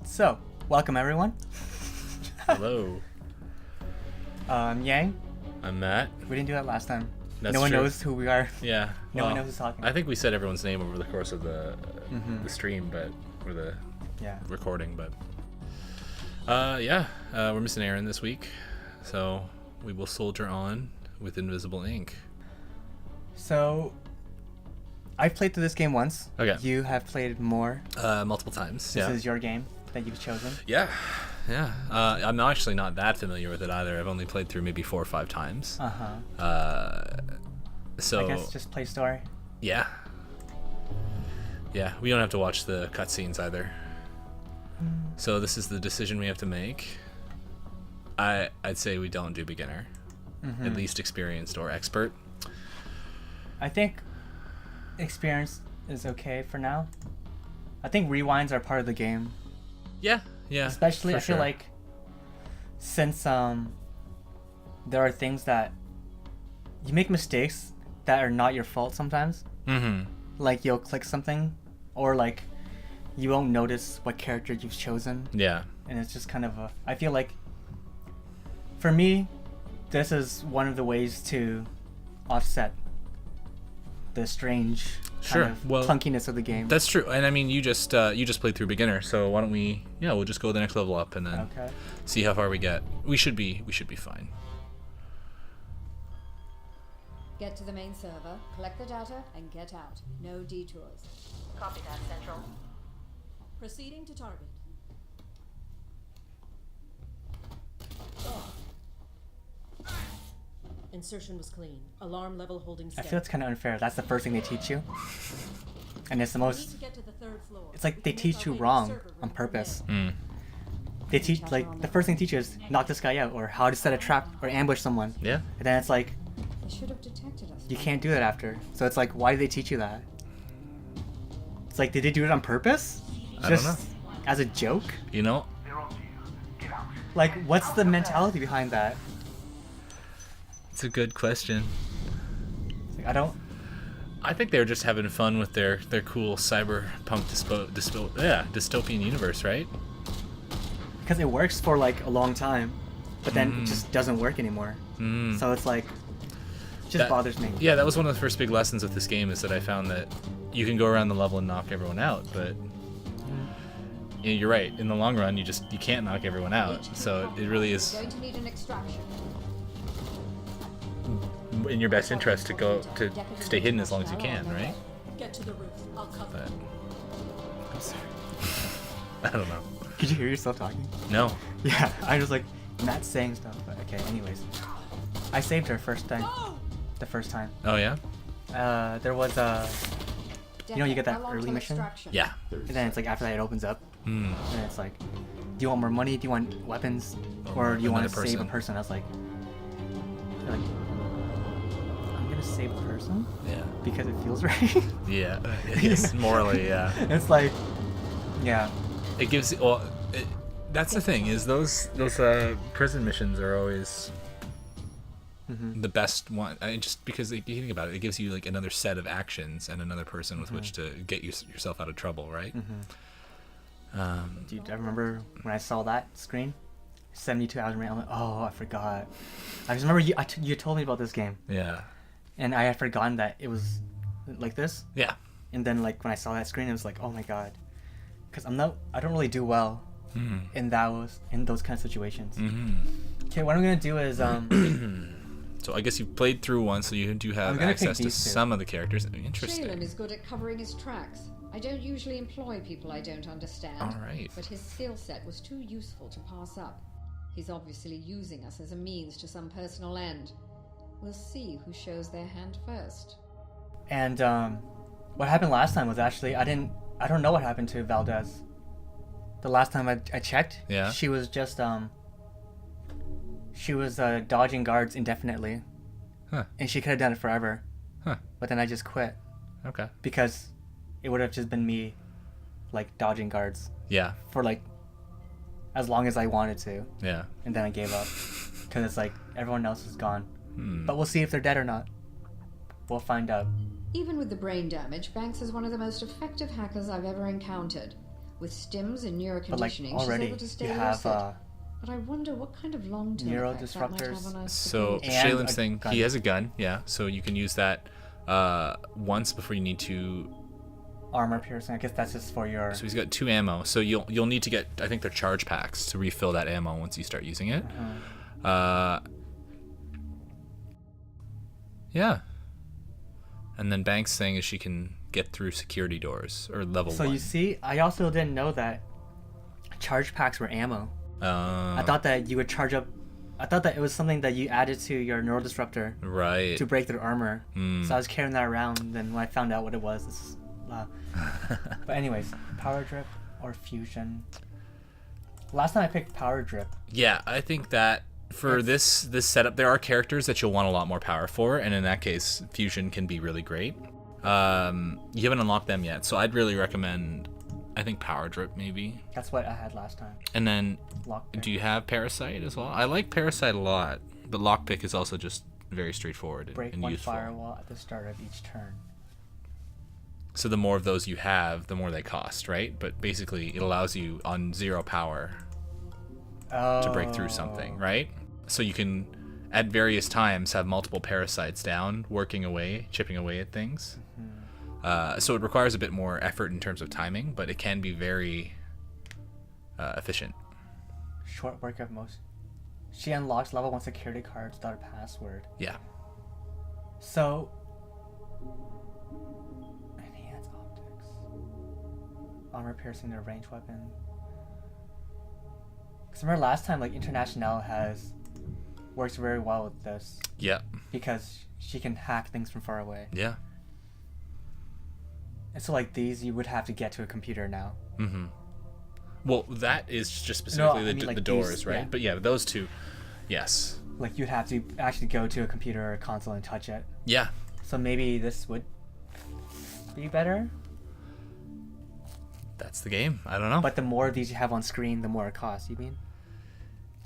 So, welcome everyone. Hello. I'm Yang. I'm Matt. We didn't do that last time. That's no one true. knows who we are. Yeah. No one knows who's talking. I think we said everyone's name over the course of the stream, or the recording, but we're missing Aaron this week, so we will soldier on with invisible ink. So, I've played through this game once. Okay. You have played more. Multiple times. This is your game that you've chosen. Yeah. I'm actually not that familiar with it either. I've only played through maybe 4 or 5 times. So I guess just play story. Yeah. We don't have to watch the cutscenes either. So this is the decision we have to make. I'd say we don't do beginner. At least experienced or expert. I think experience is okay for now. I think rewinds are part of the game. Yeah. Especially, I feel sure. like since there are things that you make mistakes that are not your fault sometimes. Like you'll click something, or like you won't notice what character you've chosen. Yeah. And it's just kind of I feel like for me, this is one of the ways to offset the strange kind of clunkiness of the game. That's true. And I mean, you just played through beginner, so why don't we'll just go the next level up and then see how far we get. We should be fine. Get to the main server, collect the data, and get out. No detours. Copy that, Central. Proceeding to target. Insertion was clean. Alarm level holding I steady. feel it's kind of unfair. That's the first thing they teach you. And it's the most... To get to the 3rd floor. It's like they teach you wrong on purpose. They teach, like, the first thing they teach you is knock this guy out, or how to set a trap or ambush someone. Yeah. And then it's like, They should have detected us. you can't do that after. So it's like, why do they teach you that? It's like, did they do it on purpose? I don't know. Just as a joke? You know? Like, what's the mentality behind that? It's a good question. It's like, I think they were just having fun with their cool cyberpunk dystopian universe, right? because it works for like a long time, but then it just doesn't work anymore. So it's like, it just bothers me. Yeah, that was one of the first big lessons with this game, is that I found that you can go around the level and knock everyone out, but you're right. In the long run, you can't knock everyone out. So it really is Going to need an extraction. in your best interest to stay hidden as long as you can, right? Get to the roof. I'll cover. But I'm sorry. I don't know. Could you hear yourself talking? No. Yeah, I was like, Matt's saying stuff, but okay, anyways. I saved her the first time. Oh yeah. There was you know, you get that early mission? Yeah. And then it's like after that it opens up. And it's like, do you want more money? Do you want weapons? Or do you want to Another save a person. person? I was like, I'm gonna save a person? Yeah. Because it feels right. Yeah. Yes. Morally, yeah. It's like, yeah. It gives. That's the thing, is those prison missions are always the best one. Just because if you think about it, it gives you like another set of actions and another person with which to get yourself out of trouble, right? Dude, I remember when I saw that screen, 72 hours. I'm like, oh, I forgot. I just remember you told me about this game, Yeah. and I had forgotten that it was like this. Yeah. And then like when I saw that screen, it was like, oh my god, because I don't really do well in those kind of situations. Okay, what I'm gonna do is So I guess you've played through one, so you do have gonna access pick to these two. some of the characters. Shaylan Interesting. is good at covering his tracks. I don't usually employ people I don't understand. All right. But his skill set was too useful to pass up. He's obviously using us as a means to some personal end. We'll see who shows their hand first. and what happened last time was actually I don't know what happened to Valdez. The last time I checked, Yeah. she was just dodging guards indefinitely, and she could have done it forever. But then I just quit Okay. because it would have just been me, like dodging guards Yeah. for like as long as I wanted to, Yeah. and then I gave up because it's like everyone else is gone. But we'll see if they're dead or not. We'll find out. Even with the brain damage, Banks is one of the most effective hackers I've ever encountered. With stims and But like neuroconditioning, she's already able to stay you have lucid. But I wonder what kind of long-term effects that might have neurodisruptors. on us. So And Shaylim's a thing, gun. he has a gun, yeah. So you can use that once before you need to. Armor piercing. I guess that's just for your. So he's got 2 ammo. So you'll need to get, I think they're charge packs to refill that ammo once you start using it. Yeah. And then Banks' thing is she can get through security doors or level 1. So you see, I also didn't know that charge packs were ammo. I thought that you would charge up. I thought that it was something that you added to your neurodisruptor right to break through armor. So I was carrying that around. And then when I found out what it was, it's, but anyways, power drip or fusion. Last time I picked power drip. Yeah, I think that for this setup, there are characters that you'll want a lot more power for, and in that case, fusion can be really great. You haven't unlocked them yet, so I'd really recommend, I think, power drip maybe. That's what I had last time. And then, Lockpick. do you have parasite as well? I like parasite a lot, but lockpick is also just very straightforward Break and one useful. firewall at the start of each turn. So the more of those you have, the more they cost, right? But basically, it allows you on 0 power to break through something, right? So you can, at various times, have multiple parasites down, working away, chipping away at things. So it requires a bit more effort in terms of timing, but it can be very efficient. Short work of most. She unlocks level 1 security cards without a password. Yeah. So, enhance optics. Armor piercing their ranged weapon. Because remember last time, like, International works very well with this. Yeah. Because she can hack things from far away. Yeah. And so, like, these, you would have to get to a computer now. Mm-hmm. Well, that is just specifically No, I mean, like, the doors, these, right? yeah. But yeah, those two, yes. Like, you'd have to actually go to a computer or a console and touch it. Yeah. So maybe this would be better? That's the game. I don't know. But the more of these you have on screen, the more it costs, you mean?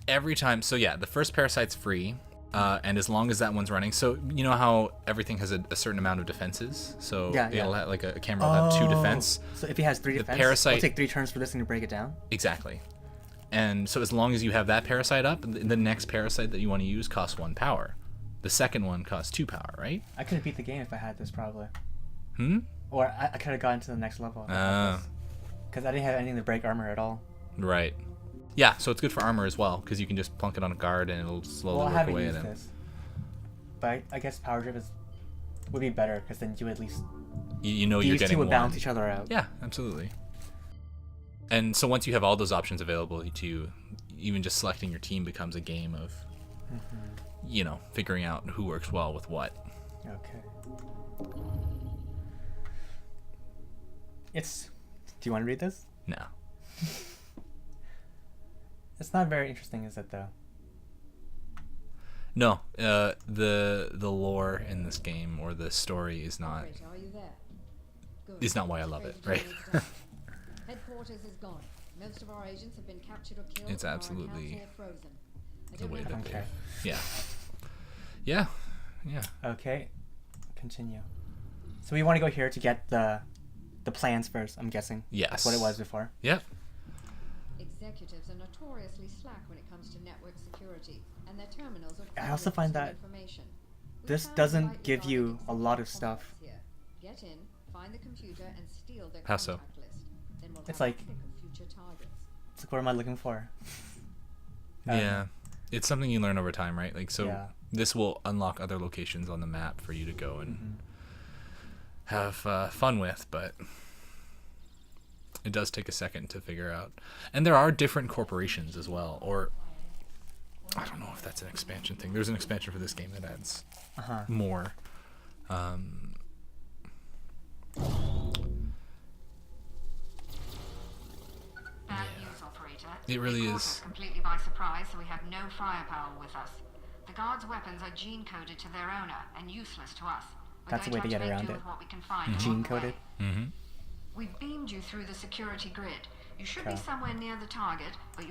Every time, so yeah, the first parasite's free, and as long as that one's running, so you know how everything has a certain amount of defenses, so Yeah, it'll yeah. have, like a camera will have 2 defense. So if he has 3 The defense, parasite- it'll take 3 turns for this thing to break it down? Exactly. And so as long as you have that parasite up, the next parasite that you want to use costs 1 power. The second one costs 2 power, right? I could have beat the game if I had this, probably. Hmm? Or I could have gotten to the next level. Because I didn't have anything to break armor at all. Right. Yeah, so it's good for armor as well, because you can just plunk it on a guard and it'll slowly Well, I work haven't away at used him. this. But I guess power drip would be better, because then you at least... You know you're These getting two would one. balance each other out. Yeah, absolutely. And so once you have all those options available to you, even just selecting your team becomes a game of, you know, figuring out who works well with what. Okay. It's... Do you want to read this? No. It's not very interesting, is it, though? No, the lore in this game or the story is not Operator, are you there? Good. is not why I love it, Straight right? to the Headquarters is gone. Most of our agents have been captured or killed. It's and our absolutely accounts all frozen. I the don't way know that how- Okay. Yeah. Okay. Continue. So we want to go here to get the plans first, I'm guessing. Yes. That's what it was before. Yep. Executives are notoriously slack when it comes to network security, and their terminals are I full also of find sensitive that information. We this found doesn't lightly give guarded you a lot of executive stuff. complexes here. Get in, find the computer, and steal their How so? contact list. Then we'll It's have a like- pick of future targets. It's like, what am I looking for? Yeah. It's something you learn over time, right? Like, so Yeah. this will unlock other locations on the map for you to go and have fun with, but it does take a second to figure out. And there are different corporations as well, or I don't know if that's an expansion thing. There's an expansion for this game that adds more. Bad news, operator. It really They caught is. us completely by surprise, so we have no firepower with us. The guards' weapons are gene-coded to their owner and useless to us. We're That's the way going to have get make around do it. with what we can find along the Gene-coded? way. Mm-hmm. We've beamed you through the security grid. You should Okay. be somewhere near the target, but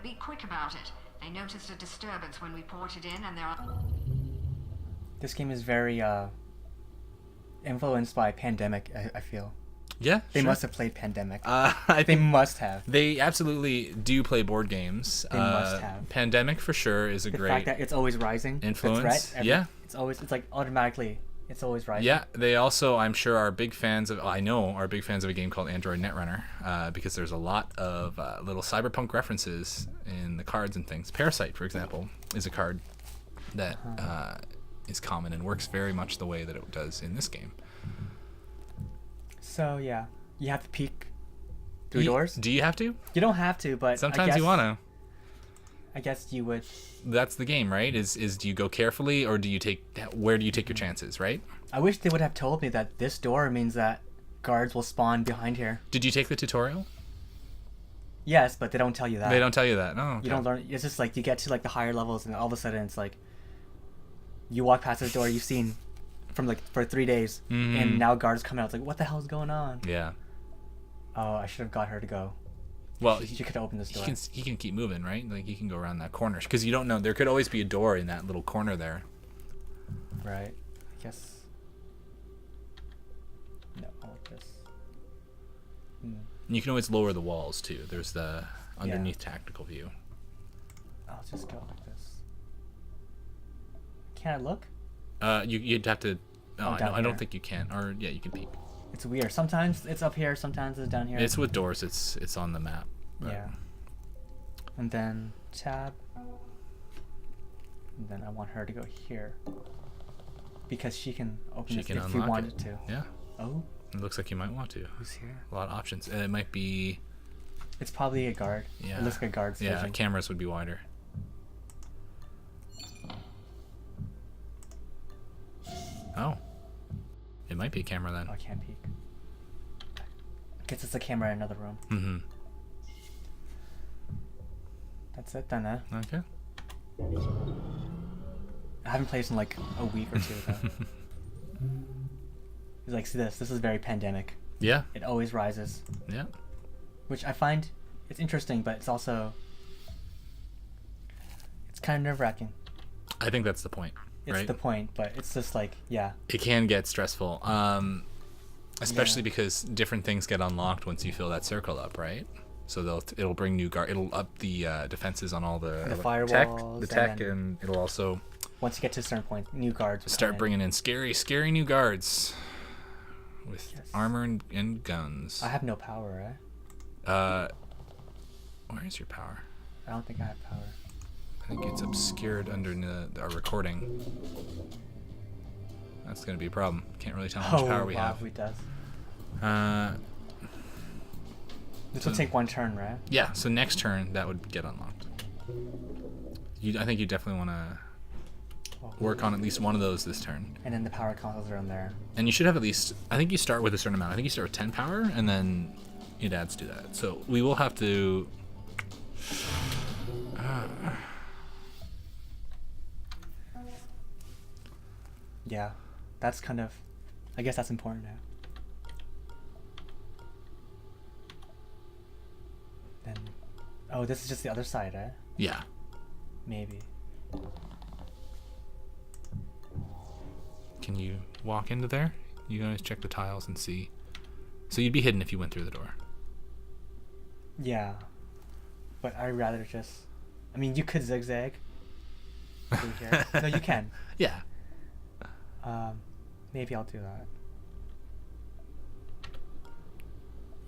be quick about it. They noticed a disturbance when we ported in, and there are... This game is very influenced by pandemic, I feel. Yeah, They sure. must have played Pandemic. I They think must have. they absolutely do play board games. They must have. Pandemic for sure is a The great fact that it's always rising. influence. The threat, Yeah. It's like automatically, it's always rising. Yeah, they also, I'm sure, are big fans of. I know are big fans of a game called Android Netrunner, because there's a lot of little cyberpunk references in the cards and things. Parasite, for example, is a card that is common and works very much the way that it does in this game. So yeah, you have to peek through doors. Do you have to? You don't have to, but Sometimes you want to. I guess you would. That's the game, right? Is do you go carefully, or do you where do you take your chances, right? I wish they would have told me that this door means that guards will spawn behind here. Did you take the tutorial? Yes, but they don't tell you that. They don't tell you that. No. You don't learn. It's just like you get to like the higher levels, and all of a sudden it's like you walk past this door you've seen from like for 3 days, and now guards come out. It's like, what the hell's going on? Yeah. Oh, I should have got her to go. Well, she could open this door. He can keep moving, right? Like he can go around that corner because you don't know. There could always be a door in that little corner there. Right. I guess. No, I'll just. And you can always lower the walls too. There's the underneath tactical view. I'll just go like this. Can I look? You'd have to. Oh, I don't here. think you can. Or yeah, you can peek. It's weird. Sometimes it's up here. Sometimes it's down here. It's with doors. It's on the map. But. Yeah. And then tab. And then I want her to go here. Because she can open it if we wanted to. Yeah. Oh. It looks like you might want to. Who's here? A lot of options. It might be. It's probably a guard. Yeah. It looks like a guard's Yeah. vision. Cameras would be wider. Oh. It might be a camera then. Oh, I can't peek. I guess it's a camera in another room. Mm-hmm. That's it then, eh? Okay. I haven't played this in like a week or two though. It's like, see this. This is very Pandemic. Yeah. It always rises. Yeah. Which I find it's interesting, but it's also it's kind of nerve-wracking. I think that's the point. It's right? the point, but it's just like, yeah. It can get stressful, especially because different things get unlocked once you fill that circle up, right? So it'll bring new guard. It'll up the defenses on all the firewalls, tech, and it'll also once you get to a certain point, new guards will start bringing in scary new guards with armor and guns. I have no power, right? Where is your power? I don't think I have power. I think it's obscured under our recording. That's going to be a problem. Can't really tell how much power we have. It does. This will So- take one turn, right? Yeah, so next turn, that would get unlocked. I think you definitely want to work on at least one of those this turn. And then the power consoles are in there. And you should have at least, I think you start with a certain amount. I think you start with 10 power, and then it adds to that. So we will have to... Yeah, that's kind of... I guess that's important now. Then... Oh, this is just the other side, eh? Yeah. Maybe. Can you walk into there? You can always check the tiles and see. So you'd be hidden if you went through the door. Yeah. But I'd rather just... I mean, you could zigzag. Through here. No, you can. Yeah. Maybe I'll do that.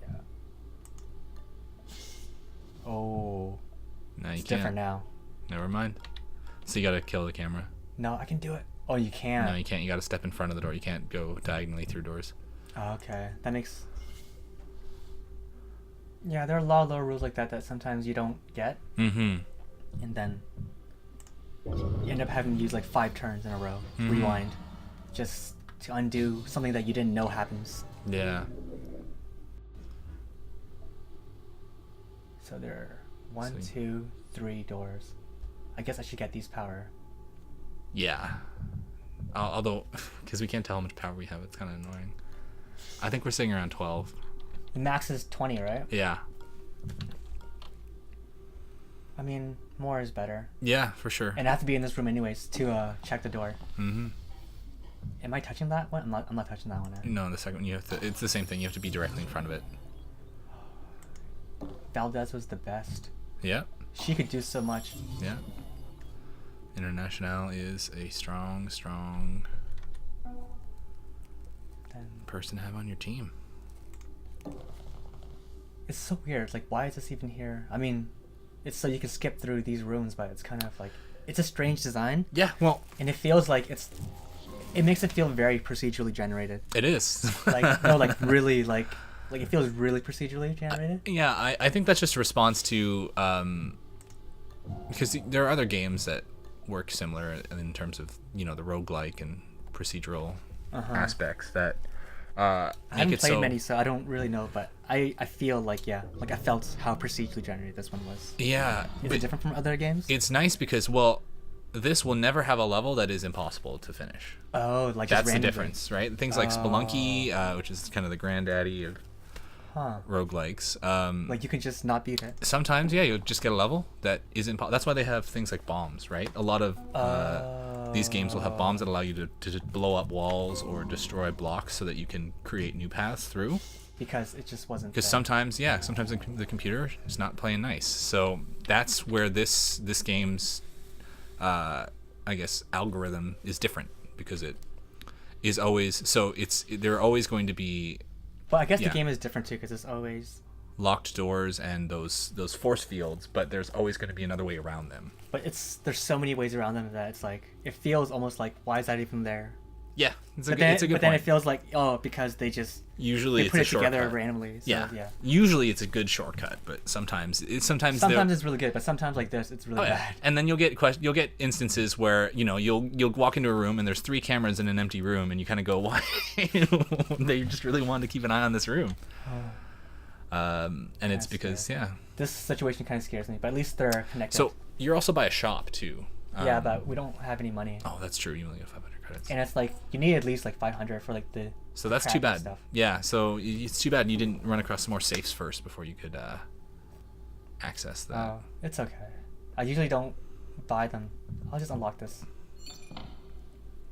Yeah. Oh. No, you It's can't. different now. Never mind. So you gotta kill the camera. No, I can do it. Oh, you can. No, you can't. You gotta step in front of the door. You can't go diagonally through doors. Oh, okay. That makes... Yeah, there are a lot of little rules like that that sometimes you don't get. Mm-hmm. And then you end up having to use like 5 turns in a row. Mhm. Rewind. Just to undo something that you didn't know happens. Yeah. So there are 1, See. 2, 3 doors. I guess I should get these power. Yeah. Although, because we can't tell how much power we have, it's kind of annoying. I think we're sitting around 12. The max is 20, right? Yeah. I mean, more is better. Yeah, for sure. And I have to be in this room anyways to check the door. Mm-hmm. Am I touching that one? I'm not touching that one. No, the second one you have to. It's the same thing. You have to be directly in front of it. Valdez was the best. Yeah. She could do so much. Yeah. International is a strong person to have on your team. It's so weird. It's like, why is this even here? I mean, it's so you can skip through these rooms, but it's kind of like, it's a strange design. Yeah, well, and it feels like it makes it feel very procedurally generated. It is. Like, no, like really, like it feels really procedurally generated. Yeah, I think that's just a response to because there are other games that work similar in terms of, you know, the roguelike and procedural aspects that I haven't played many, so I don't really know, but I feel like, yeah, like I felt how procedurally generated this one was. Yeah. Is it different from other games? It's nice because, well, this will never have a level that is impossible to finish. Oh, like that's just the difference, right? Things like Spelunky, which is kind of the granddaddy of roguelikes. Like you can just not beat it. Sometimes, yeah, you'll just get a level that isn't. That's why they have things like bombs, right? A lot of these games will have bombs that allow you to blow up walls or destroy blocks so that you can create new paths through. Because it just wasn't. Because sometimes the computer is not playing nice. So that's where this game's, I guess, algorithm is different, because it is always they're always going to be. But I guess the game is different too, because it's always locked doors and those force fields, but there's always going to be another way around them. But there's so many ways around them that it's like, it feels almost like, why is that even there? Yeah, it's a good But point. then it feels like, because they just usually put it's it a together shortcut. Randomly. So, yeah, usually it's a good shortcut, but sometimes it's really good, but sometimes like this, it's really bad. And then you'll get instances where, you know, you'll walk into a room and there's 3 cameras in an empty room, and you kind of go, why? They just really wanted to keep an eye on this room. And it's because this situation kind of scares me, but at least they're connected. So you're also by a shop too. Yeah, but we don't have any money. Oh, that's true. You only have 500 credits. And it's like, you need at least like 500 for like the. So that's too bad. Stuff. Yeah, so it's too bad you didn't run across some more safes first before you could access that. Oh, it's okay. I usually don't buy them. I'll just unlock this.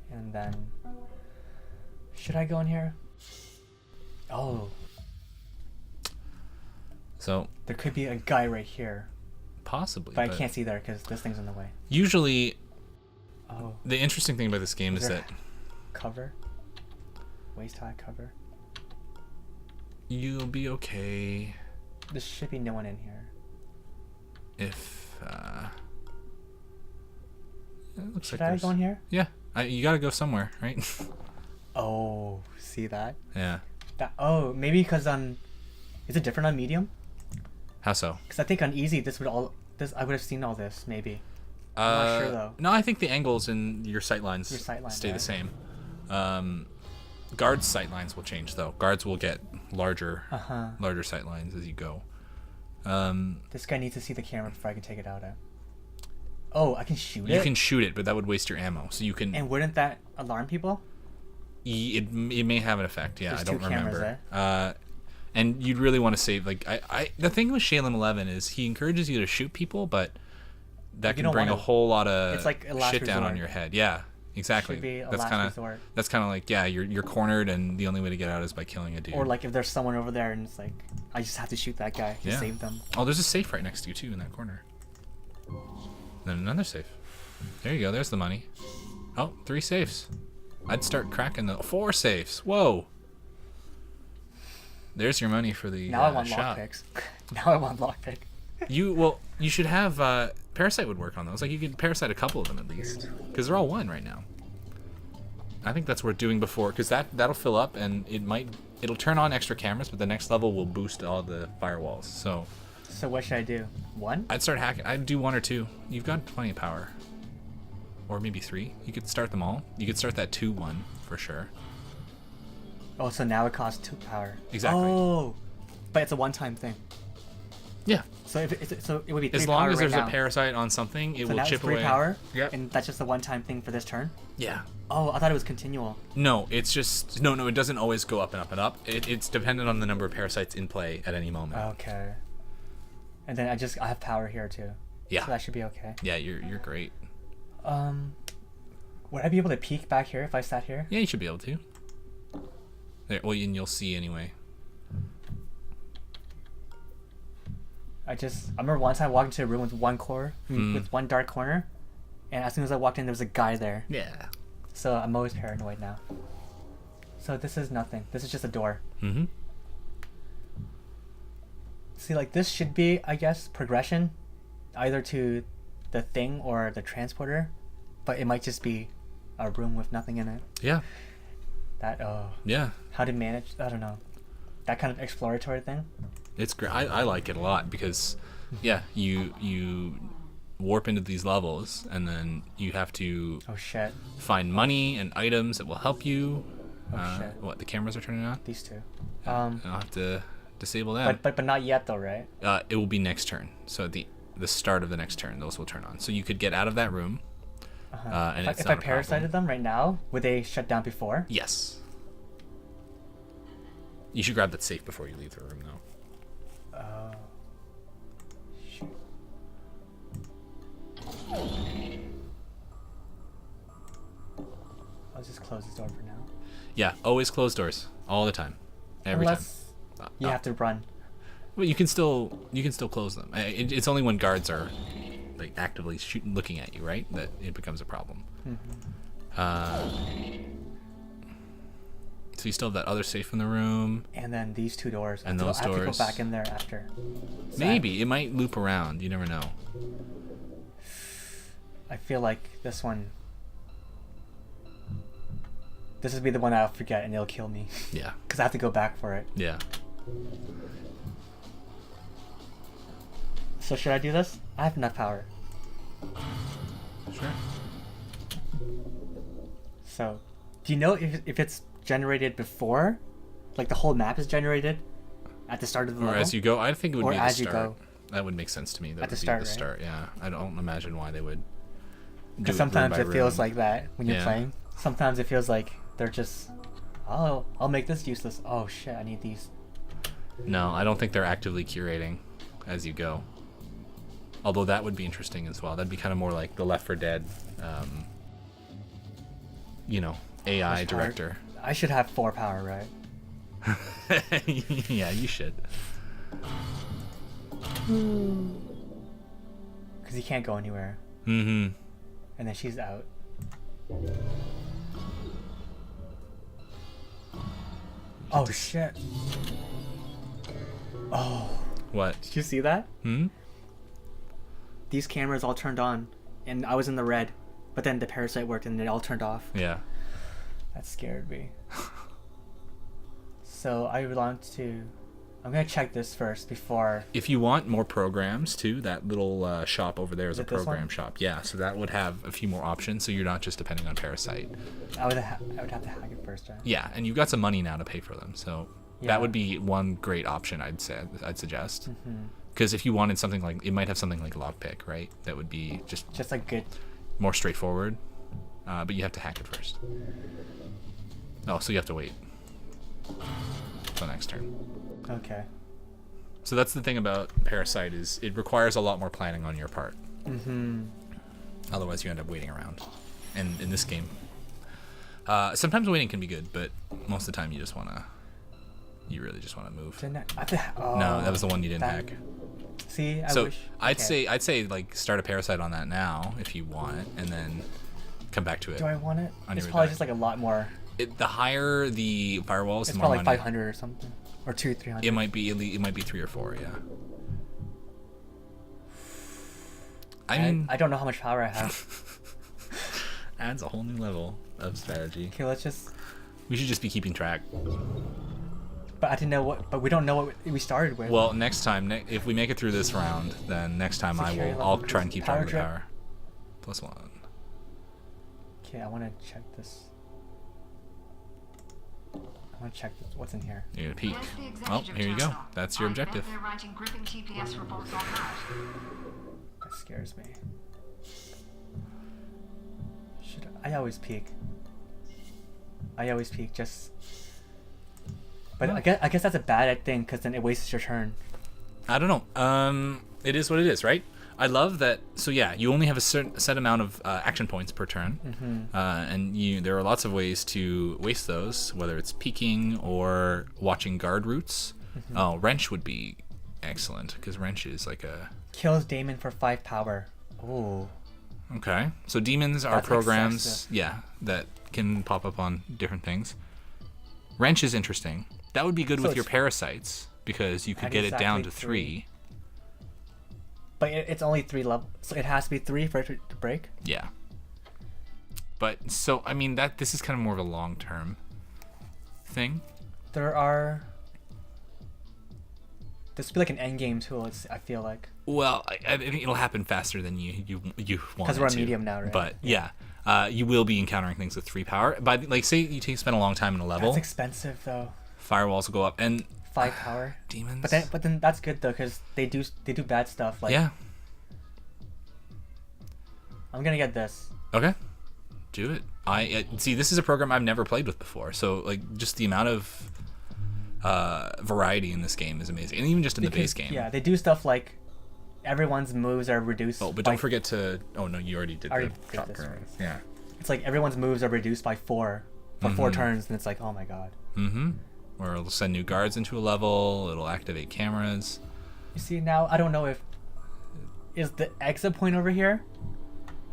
And then, should I go in here? Oh. So there could be a guy right here. Possibly. But I can't see there because this thing's in the way. Usually, the interesting thing about this game is that cover, waist high cover. You'll be okay. There should be no one in here. If it looks should like I go in here? Yeah, you gotta go somewhere, right? Oh, see that? Yeah. Maybe because is it different on medium? How so? Because I think on easy I would have seen all this maybe. I'm not sure though. No, I think the angles in your sightlines stay the same. Guards' sightlines will change though. Guards will get larger sightlines as you go. This guy needs to see the camera before I can take it out. Oh, I can shoot it? You can shoot it, but that would waste your ammo. So you can. And wouldn't that alarm people? It may have an effect. Yeah, There's I don't remember. Cameras, and you'd really want to save, like, the thing with Shaolin 11 is he encourages you to shoot people, but that can bring a whole lot of shit down on your head. Yeah, exactly. That's kind of like, yeah, you're cornered, and the only way to get out is by killing a dude. Or like if there's someone over there and it's like, I just have to shoot that guy to save them. Oh, there's a safe right next to you too in that corner. Then another safe. There you go. There's the money. Oh, 3 safes. I'd start cracking the 4 safes. Whoa. There's your money for the now I want shop. lockpicks. Now I want lockpick. You should have Parasite would work on those. Like you could Parasite a couple of them at least, because they're all 1 right now. I think that's worth doing before, because that'll fill up and it'll turn on extra cameras, but the next level will boost all the firewalls. So what should I do? 1? I'd start hacking. I'd do 1 or 2. You've got plenty of power, or maybe 3. You could start them all. You could start that 2-1 for sure. Oh, so now it costs 2 power. Exactly. Oh, but it's a one-time thing. Yeah. So it would be 3 as long power as there's right a parasite on something, it will chip 3 away. Power. Yep. And that's just a one-time thing for this turn. Yeah. Oh, I thought it was continual. No, it's just no. It doesn't always go up and up and up. It's dependent on the number of parasites in play at any moment. Okay. And then I have power here too. Yeah. So that should be okay. Yeah, you're great. Would I be able to peek back here if I sat here? Yeah, you should be able to. There, well, and you'll see anyway. I remember once I walked into a room with with one dark corner, and as soon as I walked in, there was a guy there. Yeah. So I'm always paranoid now. So this is nothing. This is just a door. Mm-hmm. See, like, this should be, I guess, progression, either to the thing or the transporter, but it might just be a room with nothing in it. Yeah. Yeah. How to manage, I don't know, that kind of exploratory thing. It's great. I like it a lot because, yeah, you warp into these levels and then you have to find money and items that will help you. What, the cameras are turning on? These two. I'll have to disable that. But not yet though, right? It will be next turn. So at the start of the next turn, those will turn on. So you could get out of that room. And if I parasited them right now, would they shut down before? Yes. You should grab that safe before you leave the room, though. Shoot. I'll just close this door for now. Yeah, always close doors all the time, every time. You have to run. Well, you can still close them. It's only when guards are like actively looking at you, right, that it becomes a problem. So you still have that other safe in the room. And then these two doors. And those doors. I have to go back in there after. So Maybe. It might loop around. You never know. I feel like this one... This would be the one I'll forget and it'll kill me. Yeah. Because I have to go back for it. Yeah. So should I do this? I have enough power. Sure. So, do you know if it's generated before? Like the whole map is generated at the start of the level? Or as you go? I think it would be the start. You go. That would make sense to me. That at would the be start, the start, right? yeah. I don't imagine why they would do Because it sometimes room by it feels room. like that when you're playing. Sometimes it feels like they're just, oh, I'll make this useless. Oh shit, I need these. No, I don't think they're actively curating as you go. Although that would be interesting as well. That'd be kind of more like the Left 4 Dead, AI director. I should have 4 power, right? Yeah, you should. Because he can't go anywhere. Mm-hmm. And then she's out. Oh shit. Oh. What? Did you see that? These cameras all turned on and I was in the red, but then the parasite worked and it all turned off. Yeah. That scared me. So I'm gonna check this first before. If you want more programs too, that little shop over there is a this program one? shop. Yeah, so that would have a few more options, so you're not just depending on Parasite. I would have to hack it first, right? Yeah, and you've got some money now to pay for them, so that would be one great option. I'd suggest. Because if you wanted something like, it might have something like lockpick, right? That would be just like good, more straightforward. But you have to hack it first. Oh, so you have to wait till next turn. Okay. So that's the thing about Parasite, is it requires a lot more planning on your part. Otherwise you end up waiting around. And in this game, sometimes waiting can be good, but most of the time you really just want to move. No, that was the one you didn't hack. See, I so wish. I'd say like start a Parasite on that now if you want it, and then come back to it. Do I want it? It's probably just like a lot more. The higher the firewalls, it's the more probably like money. 500 or something, or 300. It might be 3 or 4. Yeah. I mean, I don't know how much power I have. Adds a whole new level of strategy. Okay, let's just. We should just be keeping track. But I didn't know what. But we don't know what we started with. Well, next time, if we make it through this round, then next time I'll try and keep track of the power. +1. Okay, I want to check this. I want to check what's in here. You're gonna peek. Oh, here you go. That's your objective. They're writing gripping TPS reports on that. That scares me. I always peek. Just. But I guess that's a bad thing, because then it wastes your turn. I don't know. It is what it is, right? I love that. So yeah, you only have a certain set amount of action points per turn, and there are lots of ways to waste those, whether it's peeking or watching guard routes. Oh, wrench would be excellent because wrench is like a kills Damon for 5 power. Ooh. Okay, so demons are That's programs, excessive. that can pop up on different things. Wrench is interesting. That would be good So with your it's parasites because you could at get it down to exactly 3. But it's only 3 level, so it has to be 3 for it to break. Yeah. But so I mean this is kind of more of a long-term thing. This would be like an end game tool. I feel like. Well, I think it'll happen faster than you want it to. Because we're on medium now, right? But yeah, you will be encountering things with 3 power. But like, say you spend a long time in a level. That's expensive though. Firewalls will go up and 5 power. Demons. But then that's good though, because they do bad stuff. Like, yeah. I'm gonna get this. Okay. Do it. I see. This is a program I've never played with before, so like just the amount of variety in this game is amazing, and even just in the base game. Yeah, they do stuff like everyone's moves are reduced. Oh, but don't forget to. Oh no, you already did the chop turn. Yeah. It's like everyone's moves are reduced by 4 for 4 turns, and it's like, oh my god. Or it'll send new guards into a level. It'll activate cameras. You see, now I don't know if is the exit point over here,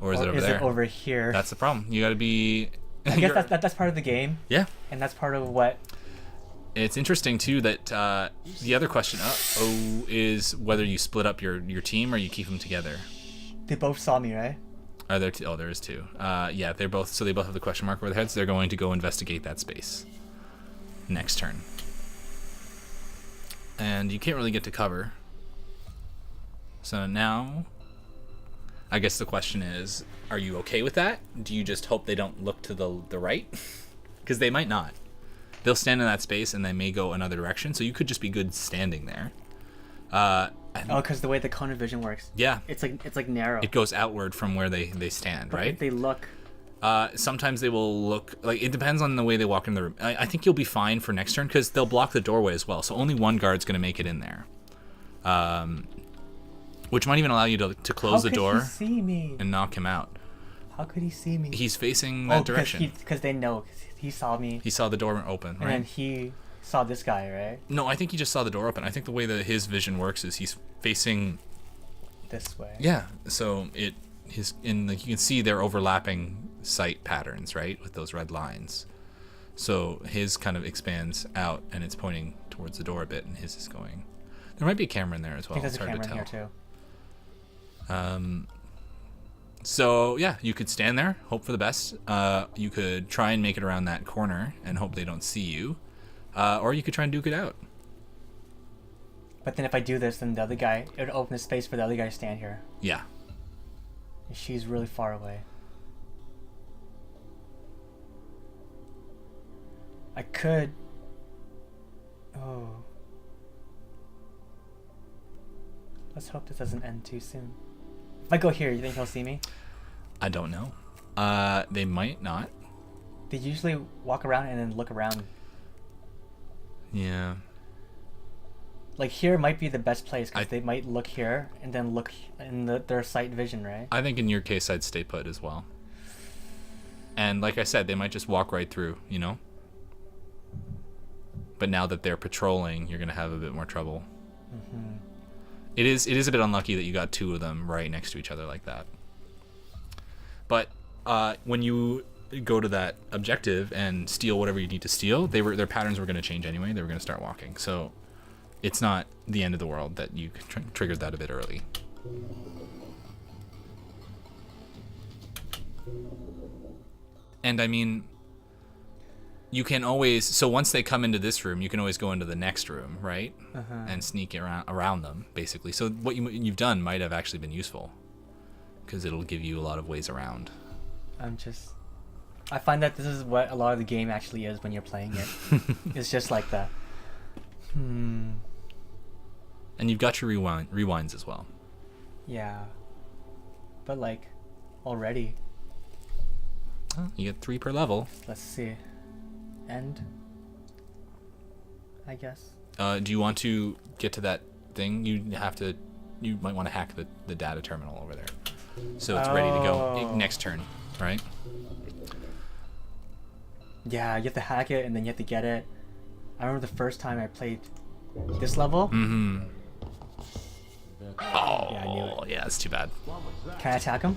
or is it over there? It over here? That's the problem. You got to be. I guess that's part of the game. Yeah. And that's part of what. It's interesting too that the other question is whether you split up your team or you keep them together. They both saw me, right? Are there? There is 2. Yeah, they both have the question mark over their heads. They're going to go investigate that space next turn, and you can't really get to cover. So now, I guess the question is, are you okay with that? Do you just hope they don't look to the right? Because they might not. They'll stand in that space and they may go another direction. So you could just be good standing there. Because the way the cone of vision works. Yeah. It's like narrow. It goes outward from where they stand, but right? If they look. Sometimes they will look like it depends on the way they walk in the room. I think you'll be fine for next turn because they'll block the doorway as well. So only one guard's going to make it in there. Which might even allow you to close the door. How could he see me? And knock him out. How could he see me? He's facing that direction. Because they know. Cause he saw me. He saw the door open, right? And then he saw this guy, right? No, I think he just saw the door open. I think the way that his vision works is he's facing this way. Yeah. So you can see their overlapping sight patterns, right, with those red lines. So his kind of expands out and it's pointing towards the door a bit, and his is going. There might be a camera in there as well. I think there's a camera in here too. So yeah, you could stand there, hope for the best. You could try and make it around that corner and hope they don't see you, or you could try and duke it out. But then if I do this, then the other guy, it would open a space for the other guy to stand here. Yeah. And she's really far away. I could. Oh. Let's hope this doesn't end too soon. If I go here, you think he'll see me? I don't know. They might not. They usually walk around and then look around. Yeah. Like here might be the best place because they might look here and then look in their sight vision, right? I think in your case I'd stay put as well. And like I said, they might just walk right through, you know? But now that they're patrolling, you're going to have a bit more trouble. Mm-hmm. It is a bit unlucky that you got 2 of them right next to each other like that. But when you go to that objective and steal whatever you need to steal, their patterns were going to change anyway. They were going to start walking. So it's not the end of the world that you triggered that a bit early. And I mean, you can always, so once they come into this room, you can always go into the next room, right? And sneak around them, basically. So what you've done might have actually been useful, because it'll give you a lot of ways around. I find that this is what a lot of the game actually is when you're playing it. It's just like the, And you've got your rewinds as well. Yeah. But like, already. You get 3 per level. Let's see. End, I guess. Do you want to get to that thing? You have to you might want to hack the data terminal over there, so it's ready to go next turn, right? Yeah, you have to hack it and then you have to get it. I remember the first time I played this level. Mm-hmm. Oh, Yeah, I knew it. yeah, that's too bad. Can I attack him?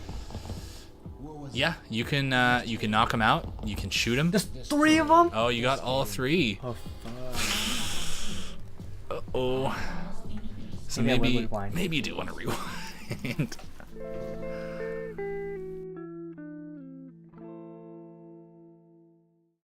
Yeah, you can knock him out. You can shoot him. There's 3 of them? Oh, you got all 3. Oh, fuck. Uh-oh. So Maybe I will maybe rewind. maybe you do want to rewind.